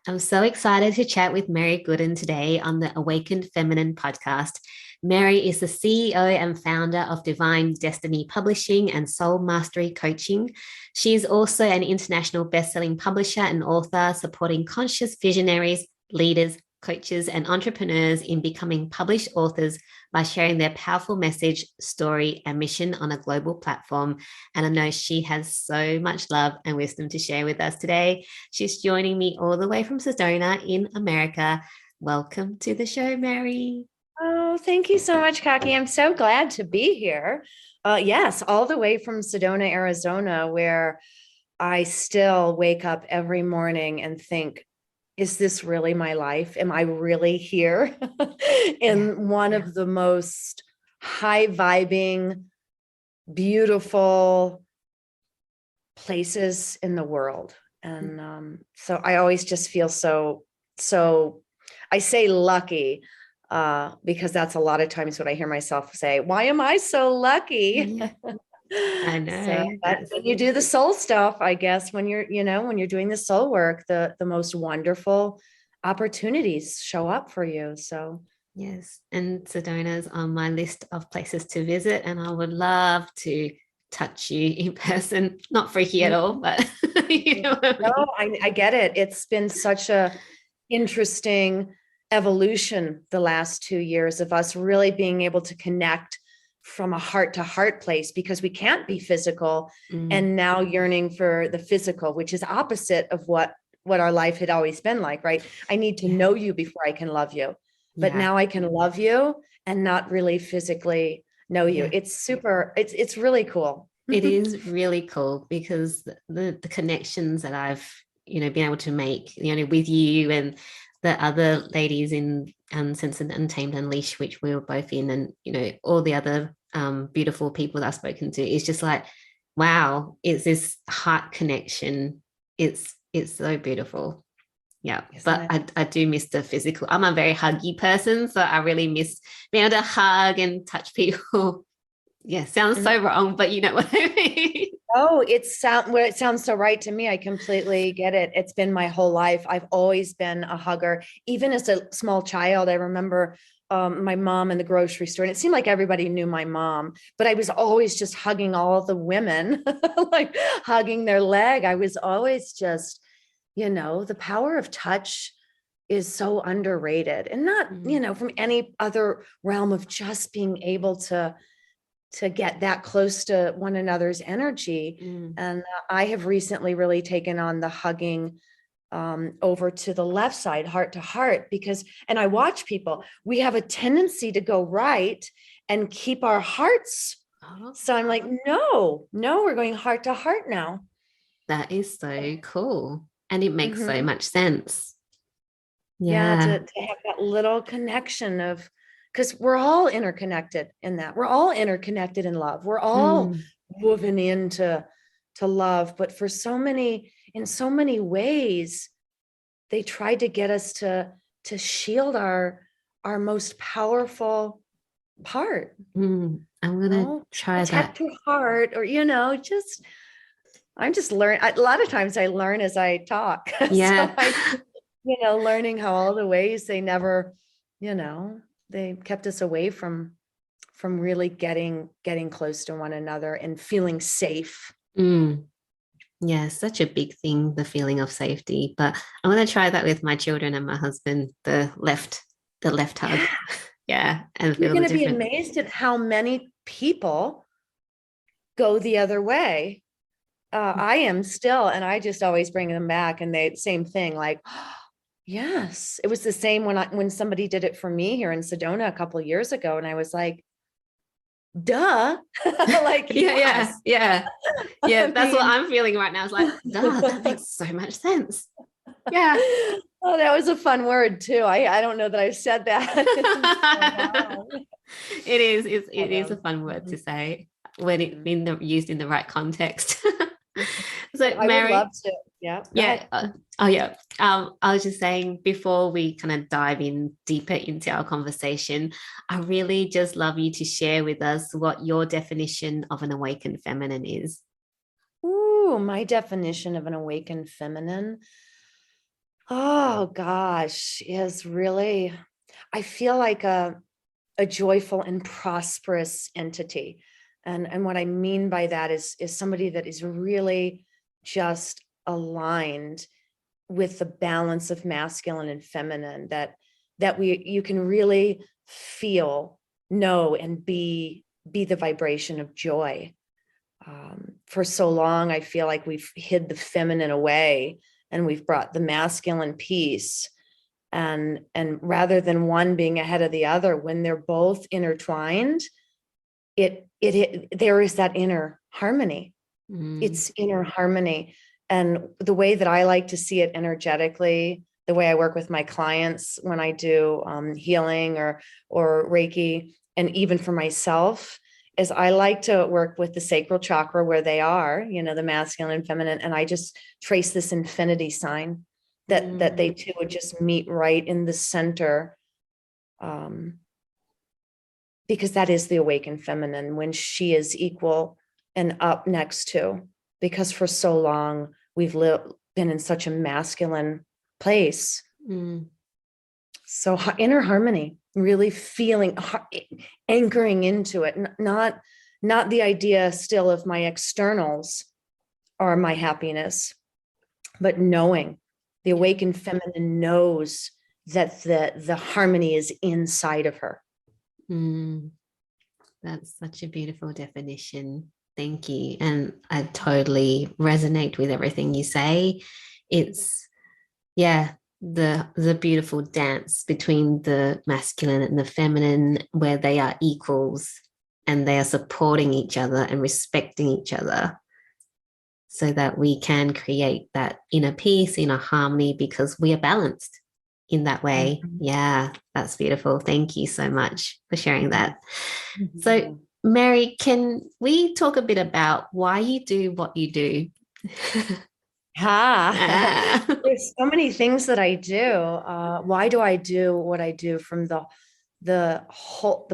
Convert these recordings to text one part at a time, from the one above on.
I'm so excited to chat with Mary Gooden today on the Awakened Feminine podcast. Mary is the CEO and founder of Divine Destiny Publishing and Soul Mastery Coaching. She is also an international best-selling publisher and author, supporting conscious visionaries, leaders, coaches, and entrepreneurs in becoming published authors by sharing their powerful message, story, and mission on a global platform. And I know she has so much love and wisdom to share with us today. She's joining me all the way from Sedona in America. Welcome to the show, Mary. Oh, thank you so much, Kaki. I'm so glad to be here. Yes, all the way from Sedona, Arizona, where I still wake up every morning and think, is this really my life? Am I really here in one of the most high vibing, beautiful places in the world? And so I always just feel so, I say lucky, because that's a lot of times what I hear myself say, why am I so lucky? I know. So when you do the soul stuff, I guess when you're doing the soul work, the most wonderful opportunities show up for you. So yes, and Sedona is on my list of places to visit, and I would love to touch you in person, not freaky at all, but you know what I mean? no, I get it. It's been such a interesting evolution the last 2 years of us really being able to connect from a heart to heart place, because we can't be physical and now yearning for the physical, which is opposite of what our life had always been like, right? I need to know you before I can love you, but now I can love you and not really physically know you. It's super, it's really cool. It is really cool because the connections that I've been able to make with you and the other ladies in Censored, Untamed, Unleashed, which we were both in, and all the other beautiful people that I've spoken to, is just like, wow, it's this heart connection. It's so beautiful. Yeah. But I do miss the physical. I'm a very huggy person, so I really miss being able to hug and touch people. Yeah, sounds so wrong, but you know what I mean. Oh, it sounds so right to me. I completely get it. It's been my whole life. I've always been a hugger. Even as a small child, I remember my mom in the grocery store, and it seemed like everybody knew my mom, but I was always just hugging all the women, like hugging their leg. I was always just, the power of touch is so underrated, and not, from any other realm of just being able to get that close to one another's energy. And I have recently really taken on the hugging over to the left side, heart to heart, and I watch people, we have a tendency to go right and keep our hearts. So I'm like, no, we're going heart to heart now. That is so cool. And it makes so much sense. Yeah, to have that little connection of, because we're all interconnected in that. We're all interconnected in love. We're all moving into love. But in so many ways, they tried to get us to shield our most powerful part. I'm gonna try protect that. your heart, or I'm just learning. A lot of times I learn as I talk. Yeah. So learning how all the ways they never, they kept us away from really getting close to one another and feeling safe. Yeah, such a big thing, the feeling of safety. But I'm going to try that with my children and my husband, the left hug. Yeah. And you're going to be amazed at how many people go the other way. I am still, and I just always bring them back, and same thing, like, yes, it was the same when somebody did it for me here in Sedona a couple of years ago, and I was like, duh. Like, yes. yeah. That's what I'm feeling right now. It's like, duh, that makes so much sense. Yeah. Oh, that was a fun word too. I don't know that I've said that. It is a fun word to say when it's used in the right context. So I Mary, would love to. Yeah. I was just saying, before we kind of dive in deeper into our conversation, I really just love you to share with us what your definition of an awakened feminine is. Ooh, my definition of an awakened feminine. Oh, oh gosh, is really, I feel like a joyful and prosperous entity. And what I mean by that is somebody that is really just aligned with the balance of masculine and feminine, that you can really feel, know, and be the vibration of joy. For so long, I feel like we've hid the feminine away and we've brought the masculine piece. And rather than one being ahead of the other, when they're both intertwined, there is that inner harmony. It's inner harmony. And the way that I like to see it energetically, the way I work with my clients when I do healing or Reiki, and even for myself, is I like to work with the sacral chakra where they are, the masculine and feminine. And I just trace this infinity sign that they two would just meet right in the center. Because that is the awakened feminine, when she is equal and up next to, because for so long we've been in such a masculine place. So inner harmony, really feeling, anchoring into it, not the idea still of my externals or my happiness, but knowing the awakened feminine knows that the harmony is inside of her. That's such a beautiful definition. Thank you. And I totally resonate with everything you say. It's, the beautiful dance between the masculine and the feminine, where they are equals and they are supporting each other and respecting each other, so that we can create that inner peace, inner harmony, because we are balanced in that way. Yeah, that's beautiful. Thank you so much for sharing that. So, Mary, can we talk a bit about why you do what you do? There's so many things that I do. Why do I do what I do? From the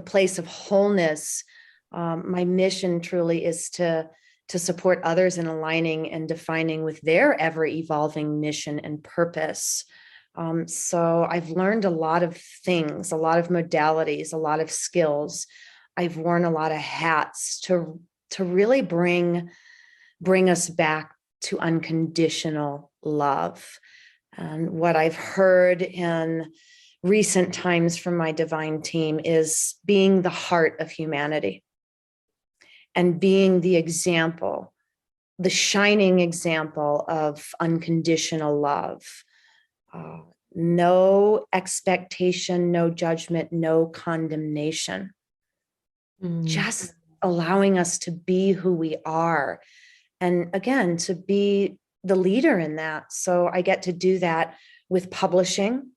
place of wholeness. My mission truly is to support others in aligning and defining with their ever evolving mission and purpose. So I've learned a lot of things, a lot of modalities, a lot of skills. I've worn a lot of hats to really bring us back to unconditional love. And what I've heard in recent times from my divine team is being the heart of humanity and being the example, the shining example of unconditional love. No expectation, no judgment, no condemnation. Just allowing us to be who we are. And again, to be the leader in that. So I get to do that with publishing,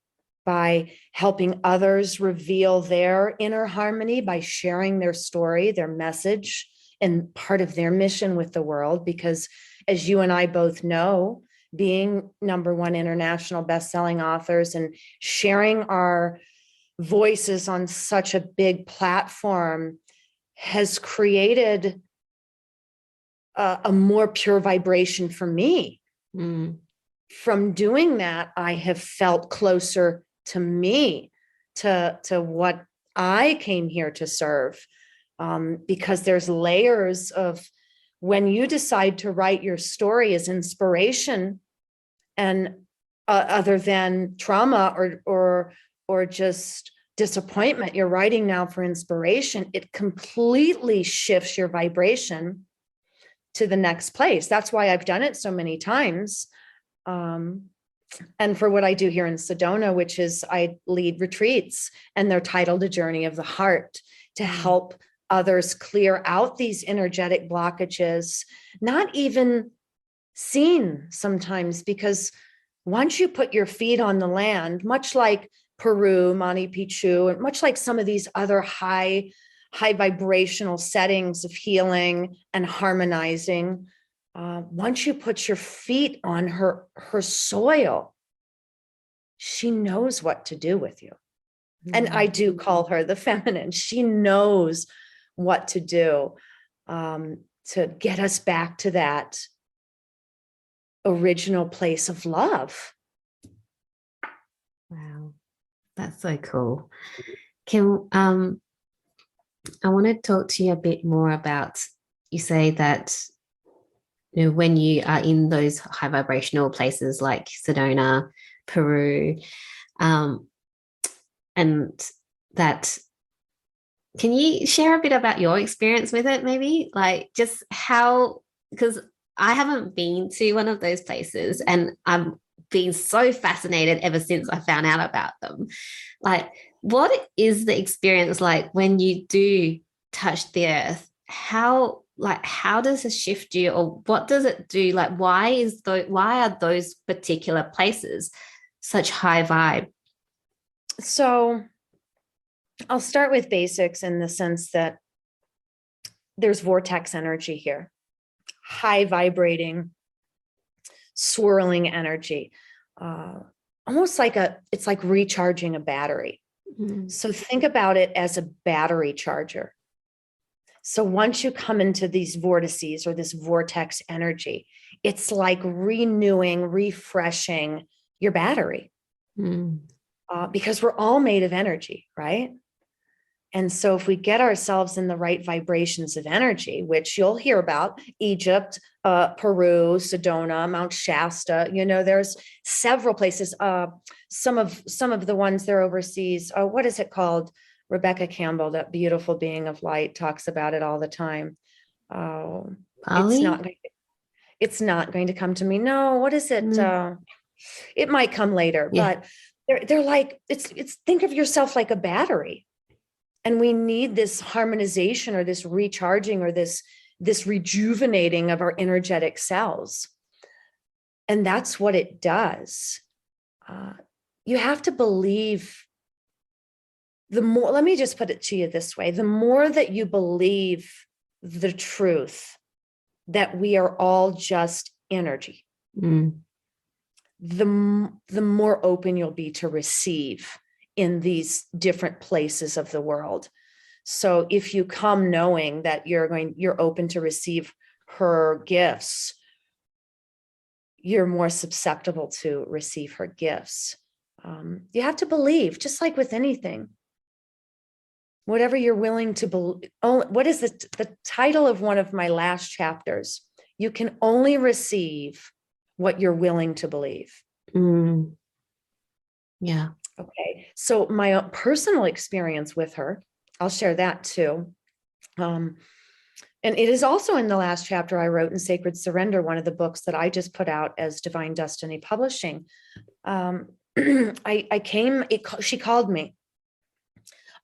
by helping others reveal their inner harmony, by sharing their story, their message, and part of their mission with the world. Because as you and I both know, being #1 international bestselling authors and sharing our voices on such a big platform has created a more pure vibration for me. From doing that, I have felt closer to me, to what I came here to serve. Because there's layers of, when you decide to write your story as inspiration, and other than trauma or just disappointment, you're writing now for inspiration, it completely shifts your vibration to the next place. That's why I've done it so many times. And for what I do here in Sedona, which is I lead retreats, and they're titled A Journey of the Heart, to help others clear out these energetic blockages, not even seen sometimes, because once you put your feet on the land, much like Peru, Machu Picchu, and much like some of these other high vibrational settings of healing and harmonizing, once you put your feet on her soil, she knows what to do with you. And I do call her the feminine. She knows what to do to get us back to that original place of love. Wow. That's so cool. Can I want to talk to you a bit more about, you say that, you know, when you are in those high vibrational places like Sedona, Peru, um, and that, can you share a bit about your experience with it, maybe? Like just how, because I haven't been to one of those places and I'm been so fascinated ever since I found out about them. Like, what is the experience like when you do touch the earth? How, like, how does it shift you, or what does it do? Like, why are those particular places such high vibe? So I'll start with basics in the sense that there's vortex energy here, high vibrating, swirling energy, almost like it's like recharging a battery. Mm. So think about it as a battery charger. So once you come into these vortices or this vortex energy, it's like renewing, refreshing your battery, because we're all made of energy, right? And so if we get ourselves in the right vibrations of energy, which you'll hear about, Egypt, Peru, Sedona, Mount Shasta, you know, there's several places. Some of the ones they're overseas. What is it called? Rebecca Campbell, that beautiful being of light, talks about it all the time. Oh, Bali? it's not going to come to me. No, what is it? It might come later, Yeah. but they're like, it's think of yourself like a battery. And we need this harmonization or this recharging or this rejuvenating of our energetic cells. And that's what it does. You have to believe the more, let me just put it to you this way, the more that you believe the truth that we are all just energy, the more open you'll be to receive in these different places of the world. So if you come knowing that you're open to receive her gifts, you're more susceptible to receive her gifts. You have to believe, just like with anything, whatever you're willing to believe. What is the title of one of my last chapters? You can only receive what you're willing to believe. Yeah. Okay. So my personal experience with her, I'll share that too. And it is also in the last chapter I wrote in Sacred Surrender, one of the books that I just put out as Divine Destiny Publishing. She called me.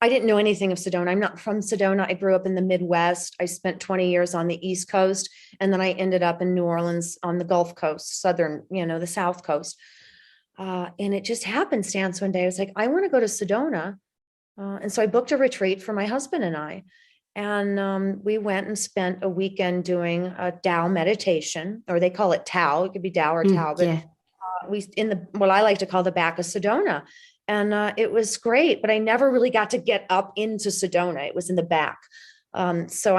I didn't know anything of Sedona. I'm not from Sedona. I grew up in the Midwest. I spent 20 years on the East Coast, and then I ended up in New Orleans on the Gulf Coast, Southern, the South Coast. And it just happenstance one day. I was like, I want to go to Sedona. And so I booked a retreat for my husband and I. And we went and spent a weekend doing a Tao meditation, or they call it Tao. It could be Tao or Tao, but Yeah. what I like to call the back of Sedona. And it was great, but I never really got to get up into Sedona. It was in the back. So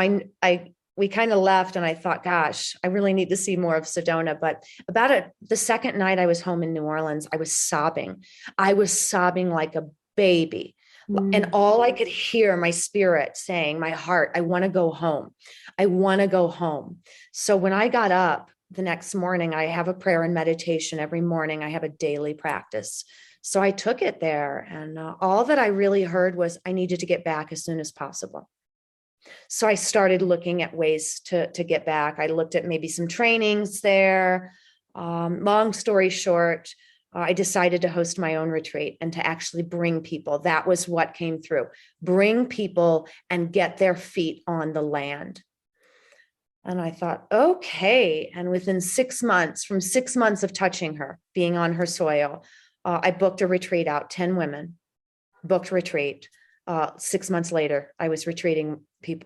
we kind of left, and I thought, gosh, I really need to see more of Sedona. But the second night I was home in New Orleans, I was sobbing. I was sobbing like a baby. And all I could hear my spirit saying, my heart, I want to go home. I want to go home. So when I got up the next morning, I have a prayer and meditation every morning. I have a daily practice. So I took it there, and all that I really heard was I needed to get back as soon as possible. So I started looking at ways to get back. I looked at maybe some trainings there. Long story short, I decided to host my own retreat and to actually bring people. That was what came through. Bring people and get their feet on the land. And I thought, okay. And within 6 months, from 6 months of touching her, being on her soil, I booked a retreat out, 10 women, booked retreat. 6 months later, I was retreating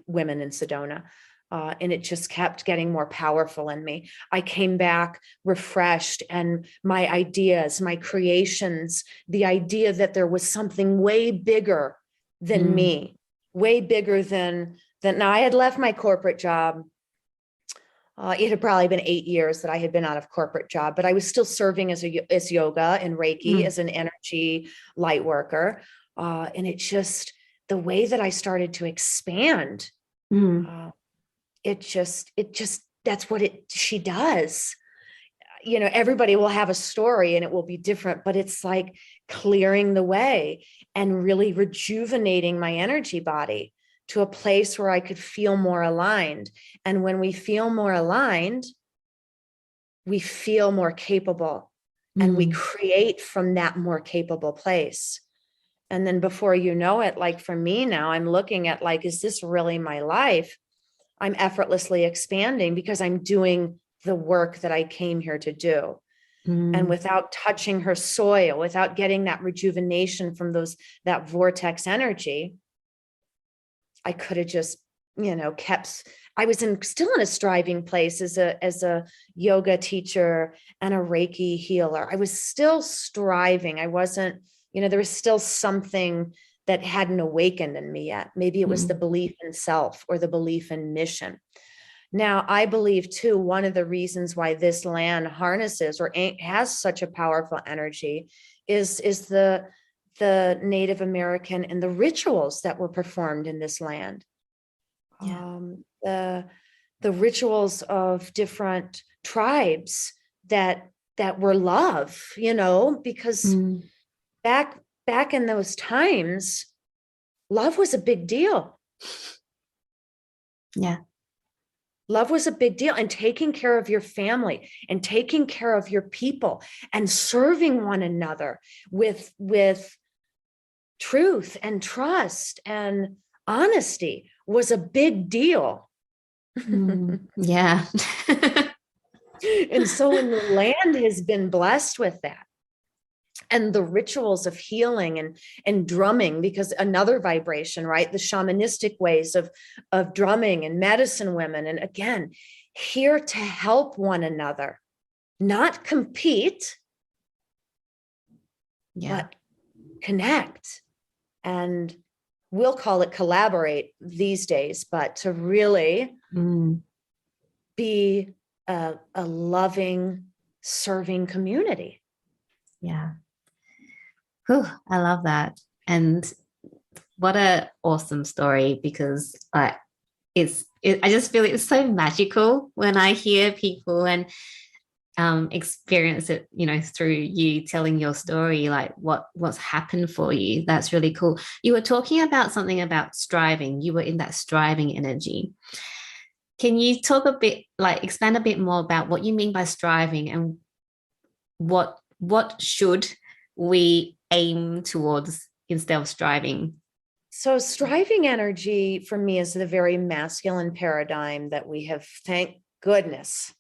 women in Sedona. And it just kept getting more powerful in me. I came back refreshed, and my ideas, my creations, the idea that there was something way bigger than me, way bigger than now I had left my corporate job. It had probably been 8 years that I had been out of corporate job, but I was still serving as yoga and Reiki as an energy light worker. And it just, the way that I started to expand, it just, that's what she does. You know, everybody will have a story and it will be different, but it's like clearing the way and really rejuvenating my energy body to a place where I could feel more aligned. And when we feel more aligned, we feel more capable and we create from that more capable place. And then before you know it, like for me now, I'm looking at like, is this really my life? I'm effortlessly expanding because I'm doing the work that I came here to do. And without touching her soil, without getting that rejuvenation from that vortex energy, I could have just, you know, I was still in a striving place as a yoga teacher and a Reiki healer. I was still striving. I wasn't, you know, there was still something that hadn't awakened in me yet. Maybe it was the belief in self or the belief in mission. Now, I believe too, one of the reasons why this land harnesses or has such a powerful energy is the Native American and the rituals that were performed in this land. The rituals of different tribes that were love, you know, because back in those times, love was a big deal. Yeah. Love was a big deal, and taking care of your family and taking care of your people and serving one another with truth and trust and honesty was a big deal. Yeah. And so when the land has been blessed with that, and the rituals of healing and drumming, because another vibration, right? The shamanistic ways of drumming and medicine women. And again, here to help one another, not compete, but connect. And we'll call it collaborate these days, but to really be a loving, serving community. Yeah. Whew, I love that. And what a awesome story, because I just feel it's so magical when I hear people and experience it, you know, through you telling your story, like what's happened for you. That's really cool. You were talking about something about striving. You were in that striving energy. Can you talk a bit, like expand a bit more about what you mean by striving and what should we aim towards instead of striving? So striving energy for me is the very masculine paradigm that we have, thank goodness,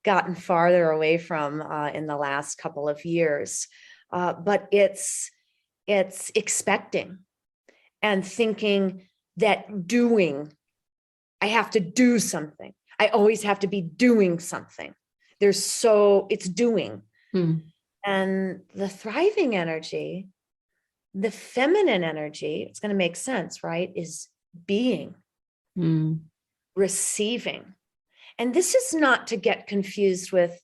gotten farther away from in the last couple of years. But it's expecting and thinking that I have to do something. I always have to be doing something. It's doing. And the thriving energy, the feminine energy, it's going to make sense, right? Is being, receiving. And this is not to get confused with,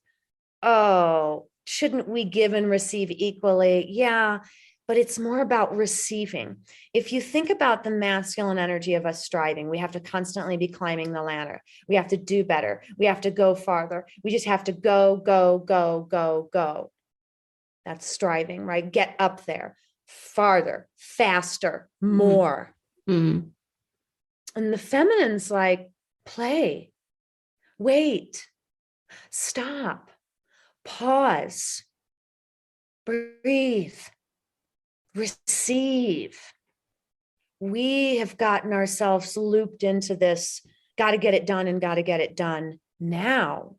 oh, shouldn't we give and receive equally? Yeah, but it's more about receiving. If you think about the masculine energy of us striving, we have to constantly be climbing the ladder. We have to do better. We have to go farther. We just have to go, go, go, go, go. That's striving, right? Get up there, farther, faster, more. And the feminine's like, play, wait, stop, pause, breathe, receive. We have gotten ourselves looped into this, got to get it done and got to get it done now.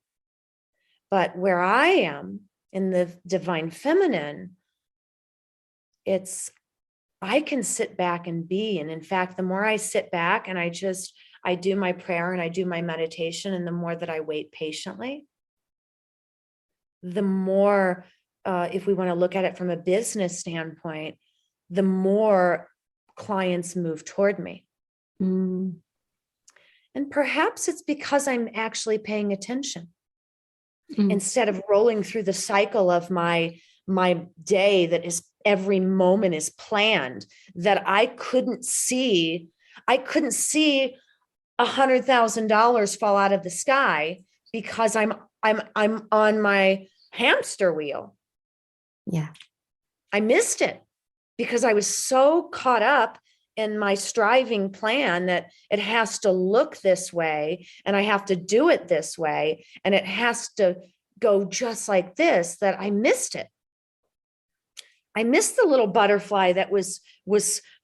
But where I am in the divine feminine, I can sit back and be. And in fact, the more I sit back and I do my prayer and I do my meditation, and the more that I wait patiently, the more, if we want to look at it from a business standpoint, the more clients move toward me. And And perhaps it's because I'm actually paying attention Mm. instead of rolling through the cycle of my day that is every moment is planned, that I couldn't see $100,000 fall out of the sky because I'm on my hamster wheel. Yeah. I missed it because I was so caught up in my striving plan that it has to look this way and I have to do it this way and it has to go just like this, that I missed it. I missed the little butterfly that was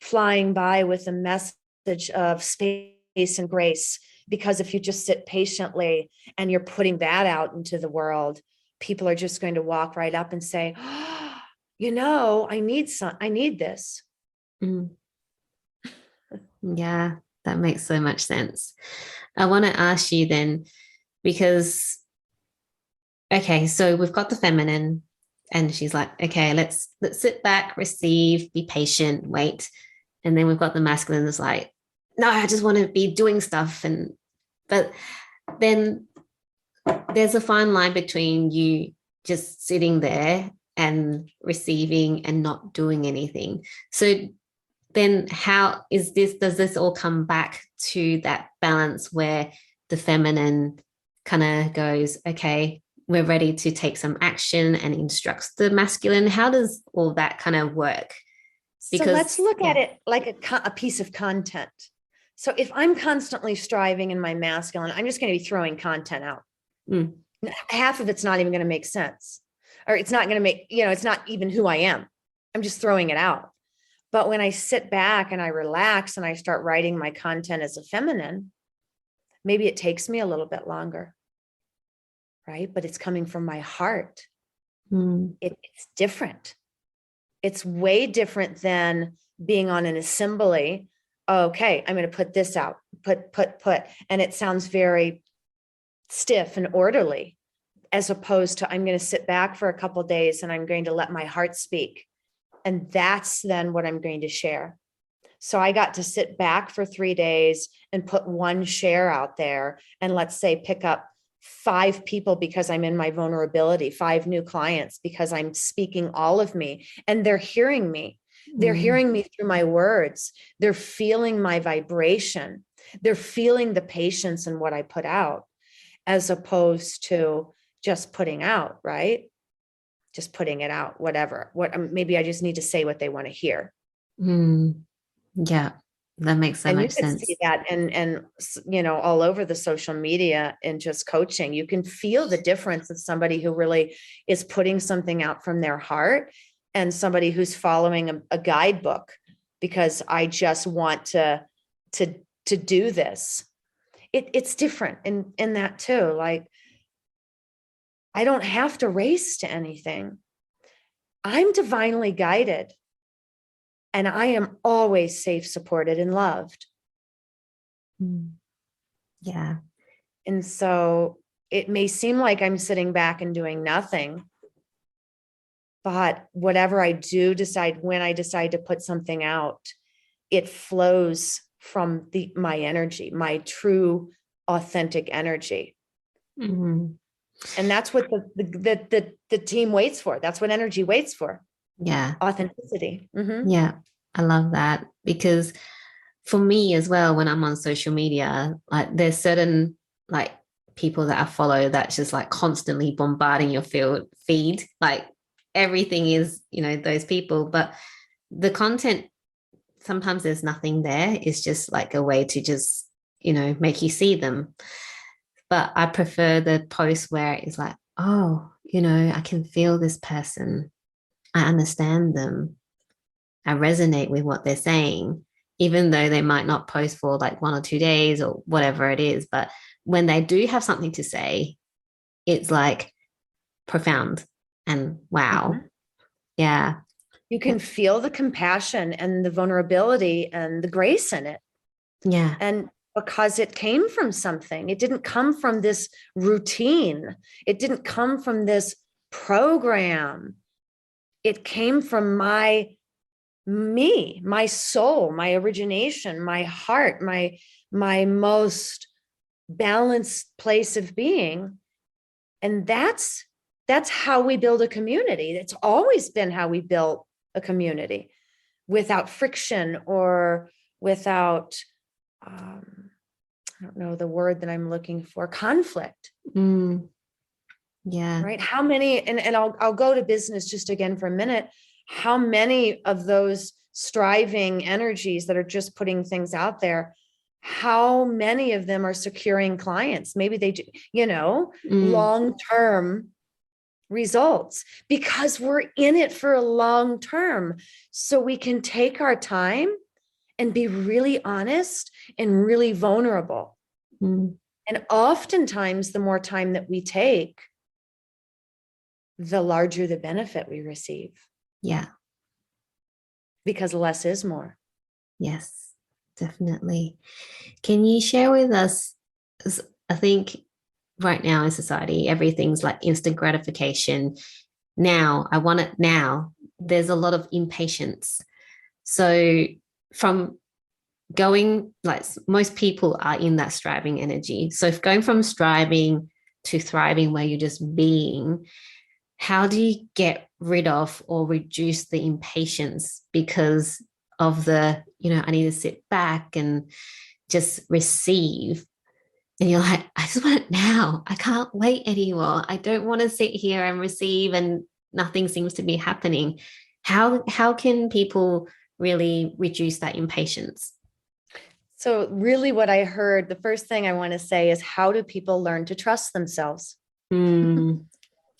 flying by with a message of space and grace. Because if you just sit patiently and you're putting that out into the world, people are just going to walk right up and say, oh, I need this. Mm. Yeah, that makes so much sense. I want to ask you then, because, okay, so we've got the feminine and she's like, okay, let's sit back, receive, be patient, wait. And then we've got the masculine that's like, no, I just want to be doing stuff. But then there's a fine line between you just sitting there and receiving and not doing anything. So then does this all come back to that balance where the feminine kind of goes, okay, we're ready to take some action and instructs the masculine? How does all that kind of work? Because, so let's look at it like a piece of content. So if I'm constantly striving in my masculine, I'm just going to be throwing content out. Mm. Half of it's not even going to make sense, or it's not going to make, it's not even who I am. I'm just throwing it out. But when I sit back and I relax and I start writing my content as a feminine, maybe it takes me a little bit longer, right? But it's coming from my heart. Mm. It's different. It's way different than being on an assembly. Okay, I'm going to put this out, put. And it sounds very stiff and orderly, as opposed to I'm going to sit back for a couple of days and I'm going to let my heart speak. And that's then what I'm going to share. So I got to sit back for 3 days and put one share out there. And let's say pick up 5 people because I'm in my vulnerability, 5 new clients because I'm speaking all of me and they're hearing me. They're hearing me through my words. They're feeling my vibration. They're feeling the patience in what I put out, as opposed to just putting out, right? Just putting it out, whatever. Maybe I just need to say what they want to hear. Yeah, that makes so much sense. And you can see that and all over the social media and just coaching. You can feel the difference of somebody who really is putting something out from their heart and somebody who's following a guidebook because I just want to do this. It's different in that too. Like, I don't have to race to anything. I'm divinely guided and I am always safe, supported, and loved. Yeah. And so it may seem like I'm sitting back and doing nothing, but whatever I do decide, when I decide to put something out, it flows from my energy, my true, authentic energy. Mm-hmm. And that's what the team waits for. That's what energy waits for. Yeah. Authenticity. Mm-hmm. Yeah. I love that, because for me as well, when I'm on social media, like there's certain like people that I follow that's just like constantly bombarding your feed. Like everything is, those people, but the content, sometimes there's nothing there. It's just like a way to just, make you see them. But I prefer the post where it's like, oh, I can feel this person. I understand them. I resonate with what they're saying, even though they might not post for like 1 or 2 days or whatever it is. But when they do have something to say, it's like profound and wow. Mm-hmm. Yeah. You can feel the compassion and the vulnerability and the grace in it. Yeah. And because it came from something, it didn't come from this routine. It didn't come from this program. It came from my soul, my origination, my heart, my most balanced place of being. And that's how we build a community. It's always been how we built a community, without friction or without, I don't know the word that I'm looking for, conflict. Yeah. Right. How many, and I'll go to business just again for a minute. How many of those striving energies that are just putting things out there, how many of them are securing clients? Maybe they do, long-term results, because we're in it for a long term. So we can take our time and be really honest and really vulnerable. And oftentimes, the more time that we take, the larger the benefit we receive. Yeah. Because less is more. Yes, definitely. Can you share with us, I think right now in society, everything's like instant gratification. Now, I want it now. There's a lot of impatience. So from going, like most people are in that striving energy. So if going from striving to thriving, where you're just being, how do you get rid of or reduce the impatience because of the, I need to sit back and just receive? And you're like, I just want it now. I can't wait anymore. I don't want to sit here and receive and nothing seems to be happening. How can people really reduce that impatience? So really what I heard, the first thing I want to say is, how do people learn to trust themselves?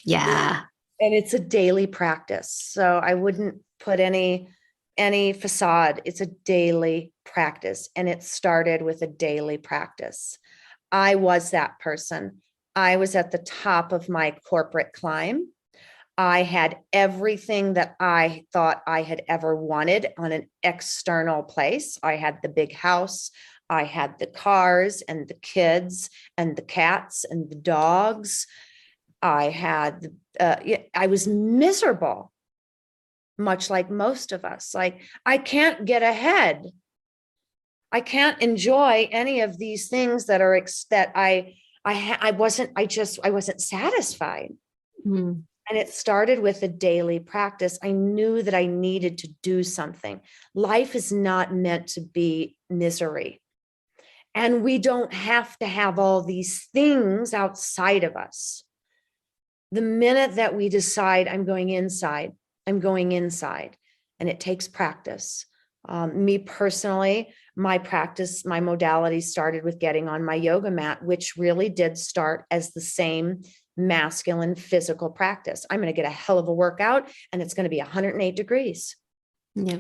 Yeah. And it's a daily practice. So I wouldn't put any facade. It's a daily practice. And it started with a daily practice. I was that person. I was at the top of my corporate climb. I had everything that I thought I had ever wanted on an external place. I had the big house. I had the cars and the kids and the cats and the dogs. I was miserable, much like most of us. Like, I can't get ahead. I can't enjoy any of these things that are I wasn't satisfied. And it started with a daily practice. I knew that I needed to do something. Life is not meant to be misery. And we don't have to have all these things outside of us. The minute that we decide, I'm going inside. And it takes practice. Me personally, my practice, my modality started with getting on my yoga mat, which really did start as the same masculine physical practice. I'm going to get a hell of a workout and it's going to be 108 degrees. Yeah.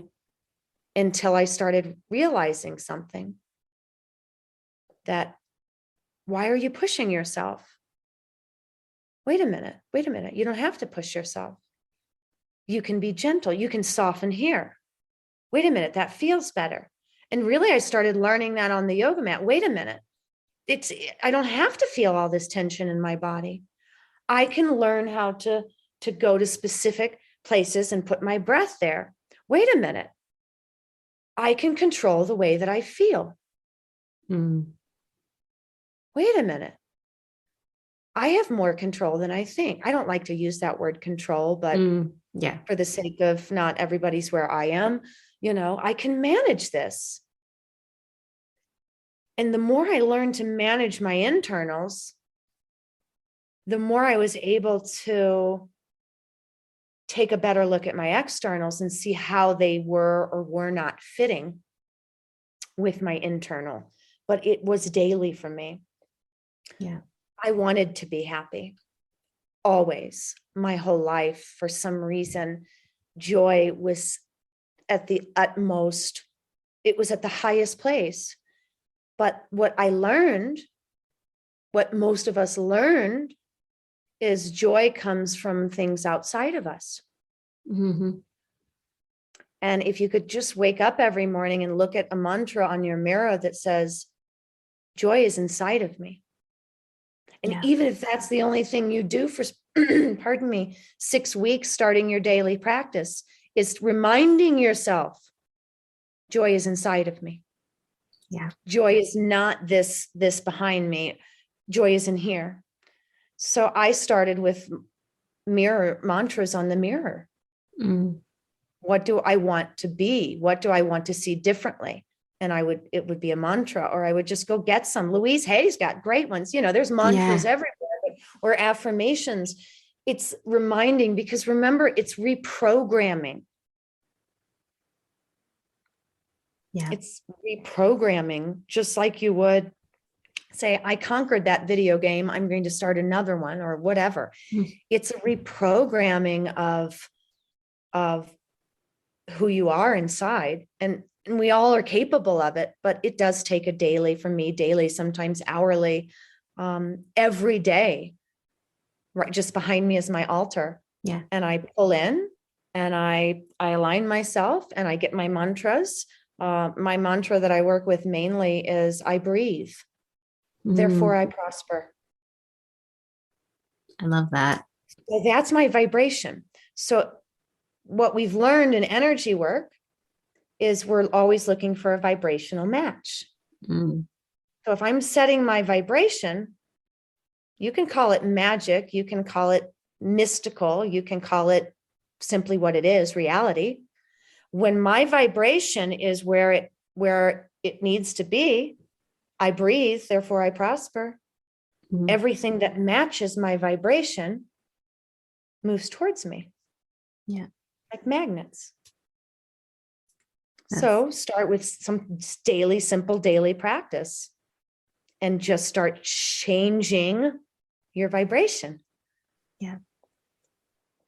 Until I started realizing something, that, why are you pushing yourself? Wait a minute. You don't have to push yourself. You can be gentle. You can soften here. Wait a minute. That feels better. And really, I started learning that on the yoga mat. Wait a minute. I don't have to feel all this tension in my body. I can learn how to go to specific places and put my breath there. Wait a minute. I can control the way that I feel. Wait a minute. I have more control than I think. I don't like to use that word control, but for the sake of not everybody's where I am, I can manage this. And the more I learned to manage my internals, the more I was able to take a better look at my externals and see how they were or were not fitting with my internal. But it was daily for me. Yeah. I wanted to be happy. Always, my whole life. For some reason, joy was at the utmost. It was at the highest place. But what I learned, what most of us learned, is joy comes from things outside of us. And if you could just wake up every morning and look at a mantra on your mirror that says, joy is inside of me. And even if that's the only thing you do for, 6 weeks, starting your daily practice, is reminding yourself, joy is inside of me. Yeah. Joy is not this behind me. Joy is in here. So I started with mirror mantras on the mirror. Mm. What do I want to be? What do I want to see differently? And it would be a mantra, or I would just go get some. Louise Hay's got great ones. There's mantras everywhere, or affirmations. It's reminding, because remember, it's reprogramming. Yeah. It's reprogramming, just like you would say, I conquered that video game, I'm going to start another one, or whatever. It's a reprogramming of who you are inside. And we all are capable of it, but it does take a daily, for me, daily, sometimes hourly, every day. Right, just behind me is my altar. Yeah. And I pull in and I align myself and I get my mantras. My mantra that I work with mainly is I breathe. Therefore I prosper. I love that. So that's my vibration. So what we've learned in energy work is we're always looking for a vibrational match. So if I'm setting my vibration, you can call it magic, you can call it mystical, you can call it simply what it is, reality. When my vibration is where it needs to be, I breathe, therefore I prosper. Everything that matches my vibration moves towards me. Yeah. Like magnets. So start with some simple daily practice and just start changing your vibration. Yeah.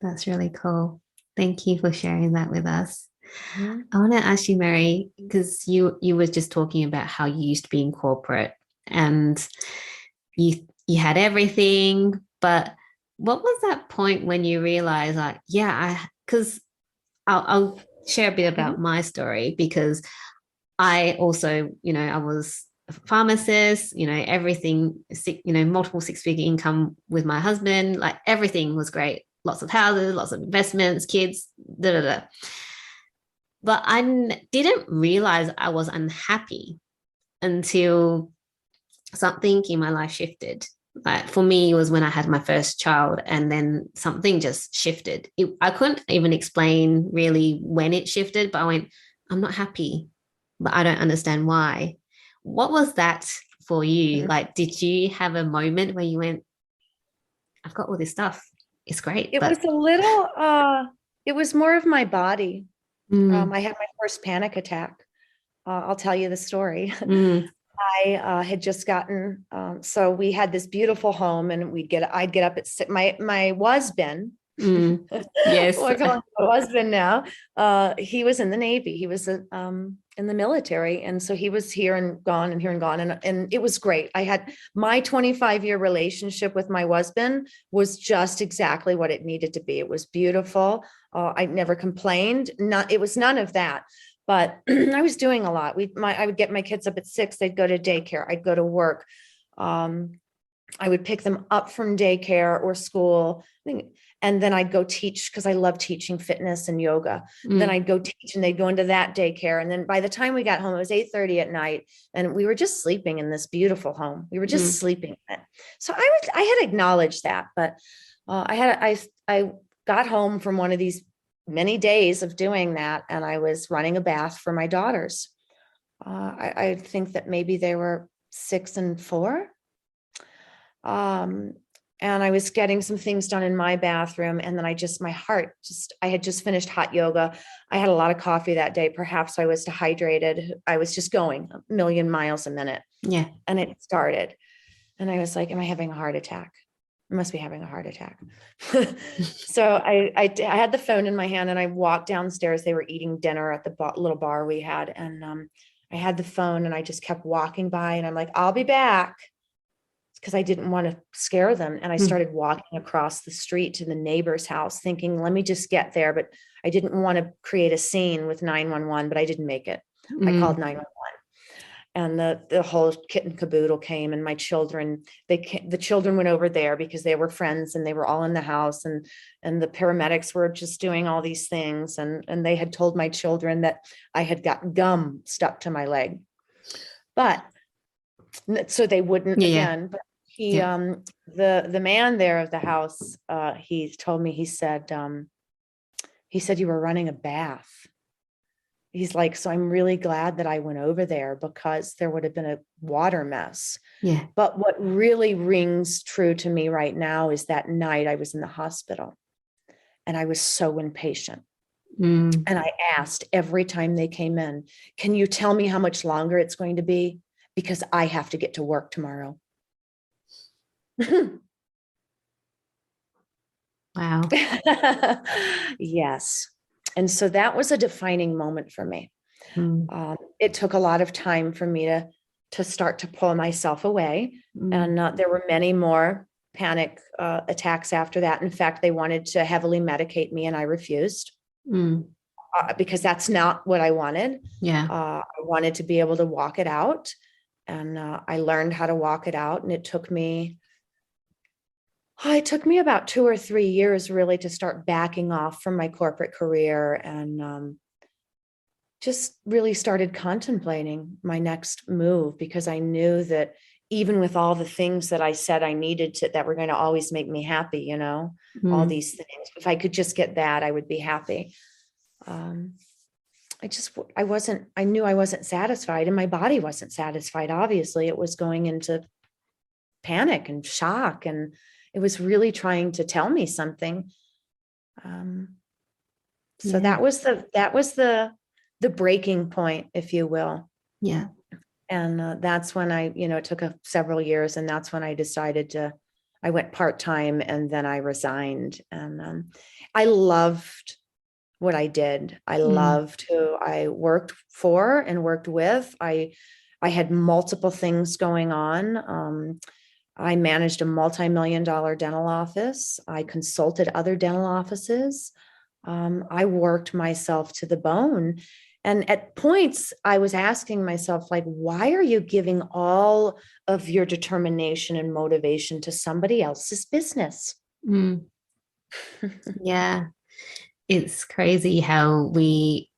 That's really cool. Thank you for sharing that with us. I want to ask you, Mary, because you were just talking about how you used to be in corporate and you had everything, but what was that point when you realized, like, because I'll share a bit about my story, because I also, I was a pharmacist, everything, multiple six-figure income with my husband, like everything was great. Lots of houses, lots of investments, kids, But I didn't realize I was unhappy until something in my life shifted. Like for me, it was when I had my first child, and then something just shifted. I couldn't even explain really when it shifted, but I went, I'm not happy, but I don't understand why. What was that for you? Like, did you have a moment where you went, I've got all this stuff. It's great. It was a little, it was more of my body. I had my first panic attack. I'll tell you the story. I had just gotten, so we had this beautiful home, and I'd get up at 6, my husband, yes, I call him my husband now. He was in the Navy. He was in the military. And so he was here and gone and here and gone. And it was great. I had my 25-year relationship with my husband was just exactly what it needed to be. It was beautiful. I never complained. It was none of that. But I was doing a lot. I would get my kids up at 6. They'd go to daycare. I'd go to work. I would pick them up from daycare or school. And then I'd go teach, because I love teaching fitness and yoga. Then I'd go teach, and they'd go into that daycare. And then by the time we got home, it was 8:30 at night, and we were just sleeping in this beautiful home. We were just sleeping in it. So I had acknowledged that, but I got home from one of these many days of doing that, and I was running a bath for my daughters. I think that maybe they were 6 and 4. And I was getting some things done in my bathroom. And then I had just finished hot yoga. I had a lot of coffee that day. Perhaps I was dehydrated. I was just going a million miles a minute. Yeah. And it started. And I was like, am I having a heart attack? I must be having a heart attack. So I had the phone in my hand, and I walked downstairs. They were eating dinner at the little bar we had. And I had the phone, and I just kept walking by, and I'm like, I'll be back, because I didn't want to scare them. And I started walking across the street to the neighbor's house, thinking, let me just get there. But I didn't want to create a scene with 911, but I didn't make it. I called 911. And the whole kit and caboodle came, and my children, the children went over there because they were friends, and they were all in the house, and the paramedics were just doing all these things. And they had told my children that I had got gum stuck to my leg. but so they wouldn't again, but he, the man there of the house, he told me, he said, you were running a bath. He's like, so I'm really glad that I went over there because there would have been a water mess. Yeah. But what really rings true to me right now is that night I was in the hospital and I was so impatient. And I asked every time they came in, can you tell me how much longer it's going to be? Because I have to get to work tomorrow. Wow. Yes. And so that was a defining moment for me. It took a lot of time for me to start to pull myself away. And there were many more panic attacks after that. In fact, they wanted to heavily medicate me and I refused because that's not what I wanted. Yeah. I wanted to be able to walk it out. And I learned how to walk it out. And it took me about 2 or 3 years really to start backing off from my corporate career and just really started contemplating my next move, because I knew that even with all the things that I said I needed to, that were going to always make me happy, you know, all these things, if I could just get that, I would be happy. I knew I wasn't satisfied and my body wasn't satisfied. Obviously it was going into panic and shock, and it was really trying to tell me something. So that was the breaking point, if you will. Yeah. And that's when it took several years, and that's when I decided I went part-time, and then I resigned. And I loved what I did. I loved who I worked for and worked with. I had multiple things going on. I managed a multi-million-dollar dental office. I consulted other dental offices. I worked myself to the bone. And at points I was asking myself, like, why are you giving all of your determination and motivation to somebody else's business? Yeah. It's crazy how we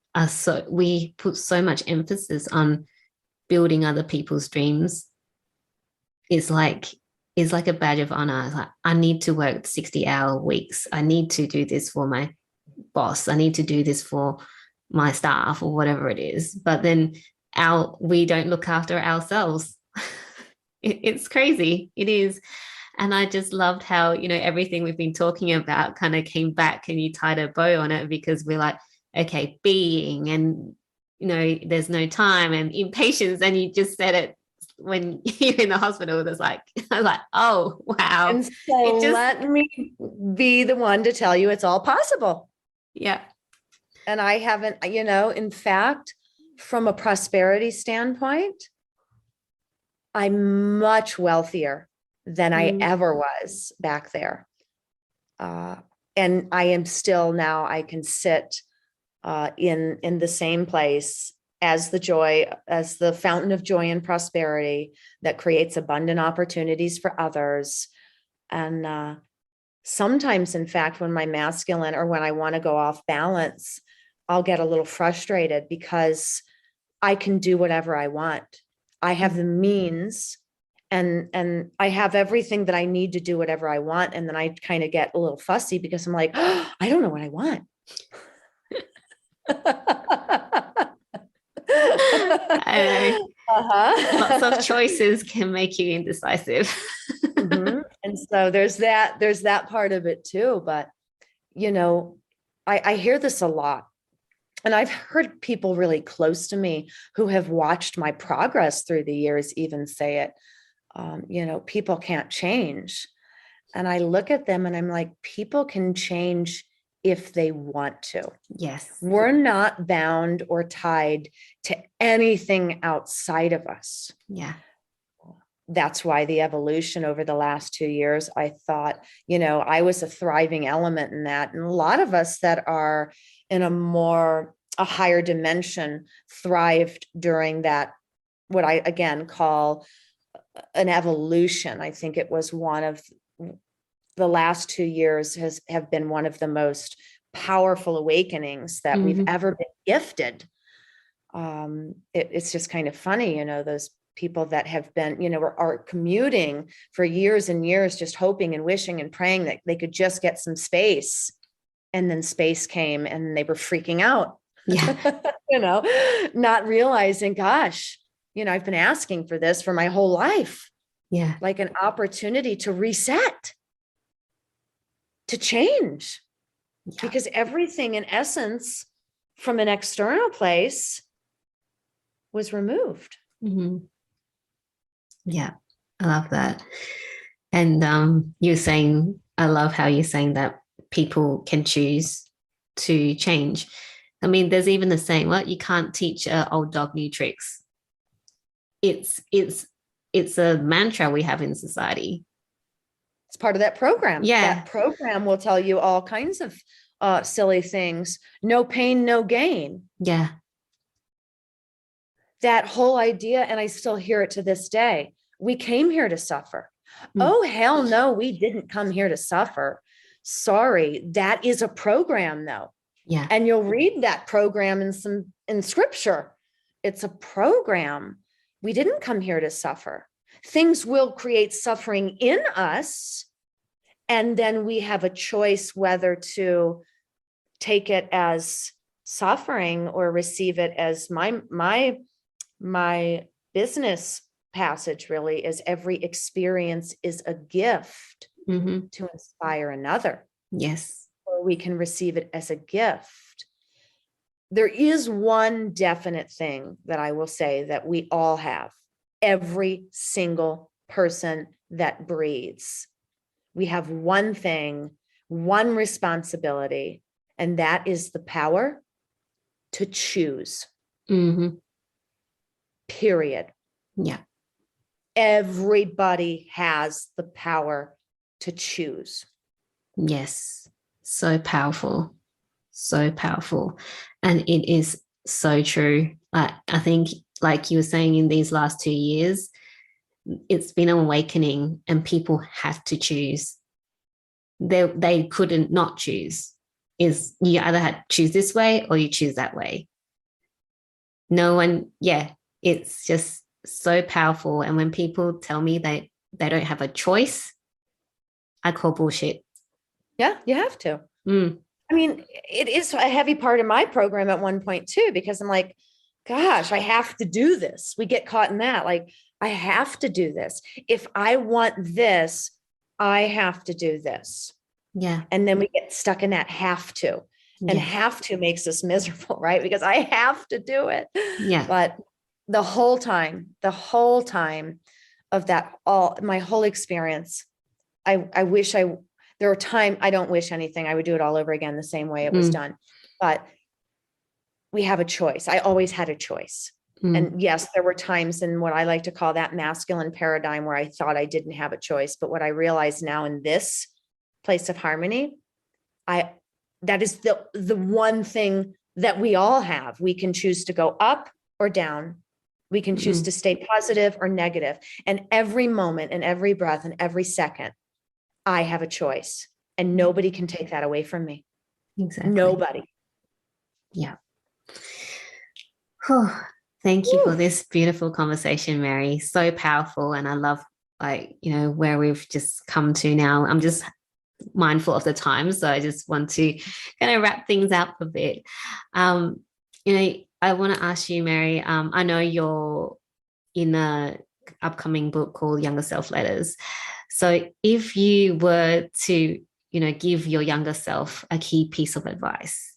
put so much emphasis on building other people's dreams. It's like a badge of honor. It's like, I need to work 60-hour weeks. I need to do this for my boss. I need to do this for my staff or whatever it is. But then we don't look after ourselves. It's crazy. It is. And I just loved how, everything we've been talking about kind of came back and you tied a bow on it, because we're like, okay, being, and, there's no time and impatience. And you just said it when you're in the hospital. I was like, oh, wow. And so let me be the one to tell you it's all possible. Yeah. And I haven't, in fact, from a prosperity standpoint, I'm much wealthier than I ever was back there. And I am still now, I can sit in the same place as the fountain of joy and prosperity that creates abundant opportunities for others. And sometimes, in fact, when my masculine or when I want to go off balance, I'll get a little frustrated because I can do whatever I want. I have the means and I have everything that I need to do whatever I want. And then I kind of get a little fussy because I'm like, oh, I don't know what I want. I know. Lots of choices can make you indecisive. And so there's that part of it too. But, I hear this a lot. And I've heard people really close to me who have watched my progress through the years even say it. People can't change. And I look at them and I'm like, people can change if they want to. Yes. We're not bound or tied to anything outside of us. Yeah. That's why the evolution over the last 2 years, I thought, I was a thriving element in that. And a lot of us that are in a higher dimension thrived during that, what I again call an evolution. I think it was one of the last 2 years have been one of the most powerful awakenings that we've ever been gifted. It's just kind of funny, those people that have been, are commuting for years and years, just hoping and wishing and praying that they could just get some space. And then space came and they were freaking out, Yeah. not realizing, gosh, I've been asking for this for my whole life. Yeah. Like an opportunity to reset, to change, because everything in essence from an external place was removed. Mm-hmm. Yeah, I love that. And you're saying, I love how you're saying that people can choose to change. I mean, there's even the saying, well, you can't teach an old dog new tricks. It's a mantra we have in society. It's part of that program. Yeah. That program will tell you all kinds of silly things. No pain, no gain. Yeah. That whole idea, and I still hear it to this day. We came here to suffer. Oh, hell no, we didn't come here to suffer. Sorry, that is a program though. Yeah. And you'll read that program in scripture. It's a program. We didn't come here to suffer. Things will create suffering in us. And then we have a choice whether to take it as suffering or receive it as my business passage really is every experience is a gift to inspire another. Yes. Or we can receive it as a gift. There is one definite thing that I will say that we all have. Every single person that breathes. We have one thing, one responsibility, and that is the power to choose. Period. Yeah. Everybody has the power to choose. Yes. So powerful. So powerful. And it is so true. I think, like you were saying, in these last 2 years, it's been an awakening and people have to choose. They couldn't not choose. Is you either had to choose this way or you choose that way. No one, it's just so powerful. And when people tell me they don't have a choice, I call bullshit. Yeah, you have to. I mean, it is a heavy part of my program at one point too, because I'm like, gosh, I have to do this. We get caught in that. Like, I have to do this. If I want this, I have to do this. Yeah. And then we get stuck in that have to. And have to makes us miserable, right? Because I have to do it. Yeah. But the whole time of that, my whole experience, I wish there were times, I don't wish anything. I would do it all over again the same way it was done. But we have a choice. I always had a choice. And yes, there were times in what I like to call that masculine paradigm where I thought I didn't have a choice. But what I realize now in this place of harmony, that is the one thing that we all have. We can choose to go up or down. We can choose to stay positive or negative. And every moment and every breath and every second, I have a choice. And nobody can take that away from me. Exactly. Nobody. Yeah. Thank you for this beautiful conversation, Mary. So powerful. And I love, where we've just come to now. I'm just mindful of the time. So I just want to kind of wrap things up a bit. I want to ask you, Mary, I know you're in a upcoming book called Younger Self Letters. So if you were to, give your younger self a key piece of advice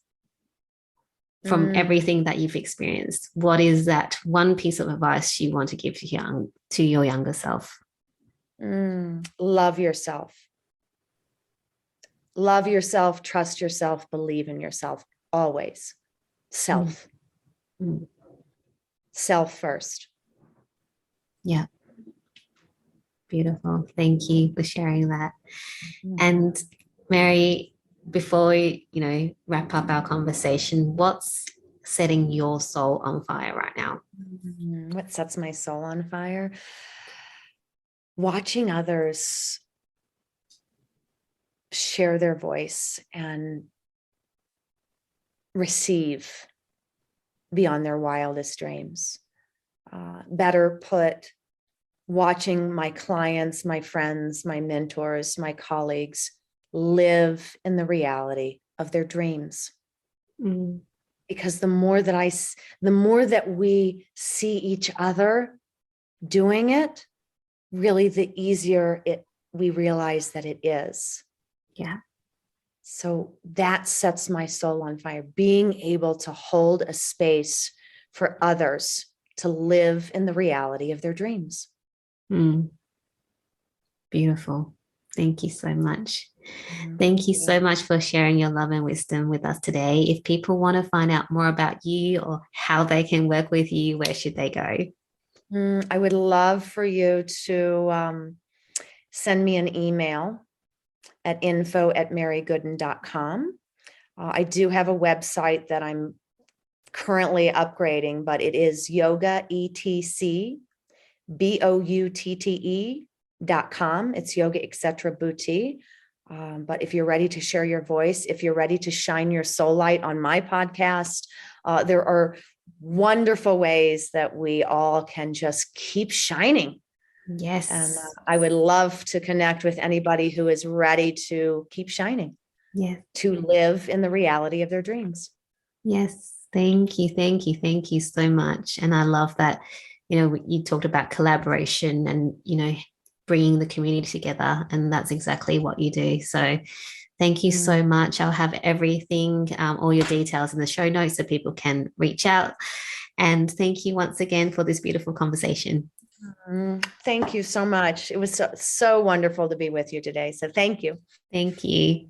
from everything that you've experienced, what is that one piece of advice you want to give to your younger self? Love yourself. Love yourself, trust yourself, believe in yourself, always. Self. Self first. Yeah. Beautiful. Thank you for sharing that. And Mary, before we, wrap up our conversation, what's setting your soul on fire right now? What sets my soul on fire? Watching others share their voice and receive beyond their wildest dreams. better put, watching my clients, my friends, my mentors, my colleagues live in the reality of their dreams. Mm. Because the more that we see each other doing it, really the easier we realize that it is. Yeah. So that sets my soul on fire, being able to hold a space for others to live in the reality of their dreams. Mm. Beautiful. Thank you so much. Mm-hmm. Thank you so much for sharing your love and wisdom with us today. If people want to find out more about you or how they can work with you, where should they go? I would love for you to send me an email at info@marygooden.com. I do have a website that I'm currently upgrading, but it is yoga, ETCBOUTTE.com. It's yoga, etc. boutique. But if you're ready to share your voice, if you're ready to shine your soul light on my podcast, there are wonderful ways that we all can just keep shining. Yes. And I would love to connect with anybody who is ready to keep shining. Yeah. To live in the reality of their dreams. Yes. Thank you. Thank you. Thank you so much. And I love that, you talked about collaboration and, bringing the community together. And that's exactly what you do. So thank you so much. I'll have everything, all your details in the show notes so people can reach out. And thank you once again for this beautiful conversation. Thank you so much. It was so wonderful to be with you today. So thank you. Thank you.